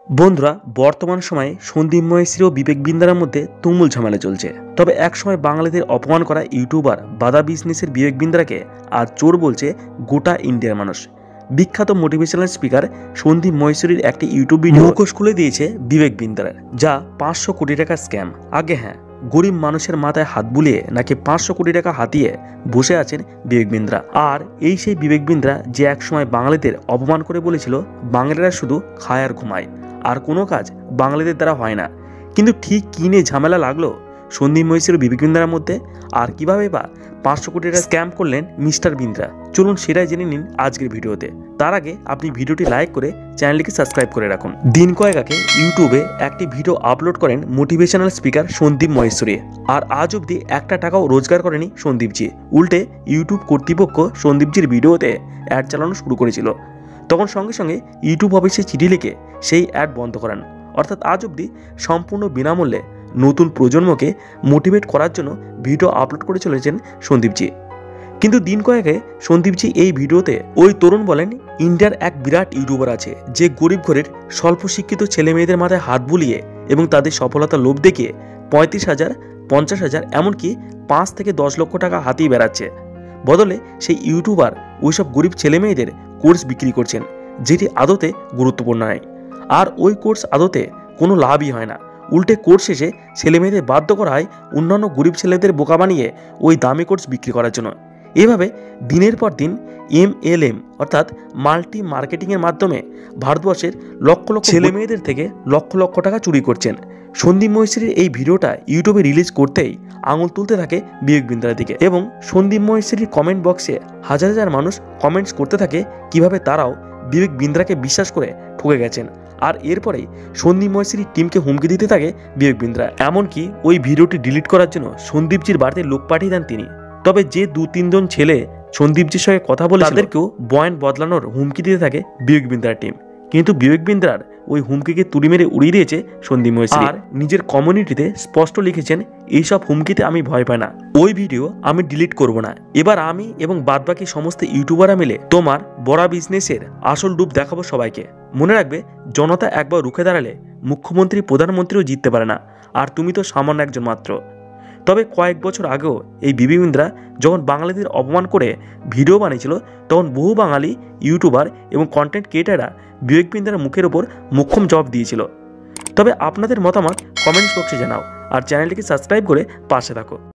বন্ধুরা, বর্তমান সময়ে সন্দীপ মহেশ্রী ও বিবেক বিন্দ্রার মধ্যে তুমুল ঝামেলা চলছে। তবে একসময় বাঙালিদের অপমান করা ইউটিউবার বাদা বিজনেসের বিবেক বিন্দ্রাকে আজ চোর বলছে গোটা ইন্ডিয়ার মানুষ। বিখ্যাত মোটিভেশনাল স্পিকার সন্দীপ মহেশ্রীর একটি ইউটিউব ভিডিও মুখোশ খুলে দিয়েছে বিবেক বিন্দ্রার, যা 500 কোটি টাকার স্ক্যাম। আগে হ্যাঁ, গরিব মানুষের মাথায় হাত বুলিয়ে নাকি 500 কোটি টাকা হাতিয়ে বসে আছেন বিবেক বিন্দ্রা। আর এই সেই বিবেক বিন্দ্রা যে একসময় বাঙালিদের অপমান করে বলেছিল বাঙালিরা শুধু খায় আর ঘুমায়, আর কোনো কাজ বাঙালিদের দ্বারা হয় না। কিন্তু ঠিক কী নিয়ে ঝামেলা লাগলো সন্দীপ মহেশ্রী ও বিবেক বিন্দ্রার মধ্যে, আর কিভাবে বা 500 কোটি টাকা স্ক্যাম করলেন মিস্টার বিন্দ্রা, চলুন সেটাই জেনে নিন আজকের ভিডিওতে। তার আগে আপনি ভিডিওটি লাইক করে চ্যানেলটিকে সাবস্ক্রাইব করে রাখুন। দিন কয়েক আগে ইউটিউবে একটি ভিডিও আপলোড করেন মোটিভেশনাল স্পিকার সন্দীপ মহেশ্রী, আর আজ অবধি একটা টাকাও রোজগার করেনি সন্দীপজি। উল্টে ইউটিউব কর্তৃপক্ষ সন্দীপজির ভিডিওতে অ্যাড চালানো শুরু করেছিল। তখন সঙ্গে সঙ্গে ইউটিউব অফিসে চিঠি লিখে সেই অ্যাড বন্ধ করান। অর্থাৎ আজ অবধি সম্পূর্ণ বিনামূল্যে নতুন প্রজন্মকে মোটিভেট করার জন্য ভিডিও আপলোড করে চলেছেন সন্দীপজি। কিন্তু দিন কয়েকে সন্দীপজি এই ভিডিওতে ওই তরুণ বলেন, ইন্ডিয়ার এক বিরাট ইউটিউবার আছে যে গরিব ঘরের স্বল্প শিক্ষিত ছেলে মেয়েদের মাথায় হাত বুলিয়ে এবং তাদের সফলতা লোভ দেখিয়ে 35,000, 50,000 এমনকি 5 থেকে 10 লক্ষ টাকা হাতিয়ে বেড়াচ্ছে। বদলে সেই ইউটিউবার ওইসব গরিব ছেলে মেয়েদের কোর্স বিক্রি করছেন, যেটি আদতে গুরুত্বপূর্ণ নয়। আর ওই কোর্স আদতে কোনো লাভই হয় না। উল্টে কোর্স শেষে ছেলে মেয়েদের বাধ্য করা হয় অন্যান্য গরিব ছেলেদের বোকা বানিয়ে ওই দামি কোর্স বিক্রি করার জন্য। এভাবে দিনের পর দিন MLM অর্থাৎ মাল্টি মার্কেটিংয়ের মাধ্যমে ভারতবর্ষের লক্ষ লক্ষ ছেলে মেয়েদের থেকে লক্ষ লক্ষ টাকা চুরি করছেন। সন্দীপ মহেশ্রীর এই ভিডিওটা ইউটিউবে রিলিজ করতেই আঙুল তুলতে থাকে বিবেক বিন্দ্রার দিকে, এবং সন্দীপ মহেশ্রীর কমেন্ট বক্সে হাজার হাজার মানুষ কমেন্টস করতে থাকে কিভাবে তারাও বিবেক বিন্দ্রাকে বিশ্বাস করে ঠকে গেছেন। আর এরপরেই সন্দীপ মহেশ্রীর টিমকে হুমকি দিতে থাকে বিবেক বিন্দ্রা। এমনকি ওই ভিডিওটি ডিলিট করার জন্য সন্দীপজির বাড়িতে লোক পাঠিয়ে দেন তিনি। তবে যে 2-3 জন ছেলে সন্দীপজির সঙ্গে কথা বলে তাদেরকেও পয়েন্ট বদলানোর হুমকি দিতে থাকে বিবেক বিন্দ্রার টিম। কিন্তু বিবেক বিন্দ্রার ওই হুমকিকে তুড়ি মেরে উড়িয়ে দিয়েছে সন্দীপ মহেশ্রী, আর নিজের কমিউনিটিতে স্পষ্ট লিখেছেন, এইসব হুমকিতে আমি ভয় পাই না, ওই ভিডিও আমি ডিলিট করব না। এবার আমি এবং বাদবাকি সমস্ত ইউটিউবাররা মিলে তোমার বড় বিজনেসের আসল রূপ দেখাবো সবাইকে। মনে রাখবে, জনতা একবার রুখে দাঁড়ালে মুখ্যমন্ত্রী প্রধানমন্ত্রীও জিততে পারে না, আর তুমি তো সামান্য একজন মাত্র। তবে কয়েক বছর আগেও এই বিবেক বিন্দ্রা যখন বাঙালিদের অপমান করে ভিডিও বানিয়েছিল, তখন বহু বাঙালি ইউটিউবার এবং কন্টেন্ট ক্রিয়েটাররা বিবেক বিন্দ্রার মুখের ওপর মোক্ষম জবাব দিয়েছিল। তবে আপনাদের মতামত কমেন্টস বক্সে জানাও, আর চ্যানেলটিকে সাবস্ক্রাইব করে পাশে থাকো।